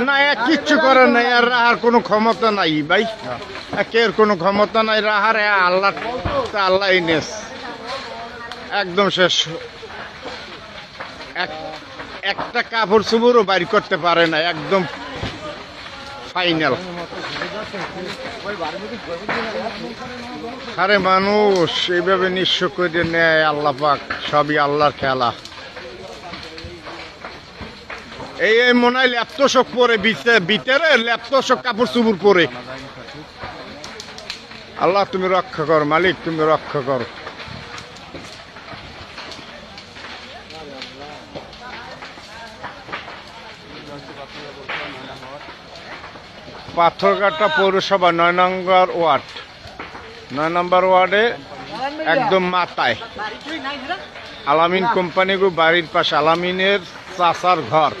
না কিচ্ছু করার নাই, আর রাহার কোনো ক্ষমতা নাই ভাই, একের কোনো ক্ষমতা নাই রাহার। আল্লাহ আল্লাহ নেস একদম শেষ। একটা কাপড় চুপড়ও বাইর করতে পারে না, একদম ফাইনাল। আরে মানুষ এইভাবে নিঃস্ব করে নেয় আল্লাহ পাক, সবই আল্লাহর খেলা। এই মনে হয় ল্যাপটপ পরে ভিতরে ল্যাপটপ কাপড় চুপড় পরে। আল্লাহ তুমি রক্ষা করো, মালিক তুমি রক্ষা করো। পাথরঘাটা পৌরসভা ৯ নম্বর ওয়ার্ড, ৯ নম্বর ওয়ার্ডে একদম মাথায় আলামিন কোম্পানি বাড়ির পাশে আলামিনের চাচার ঘর।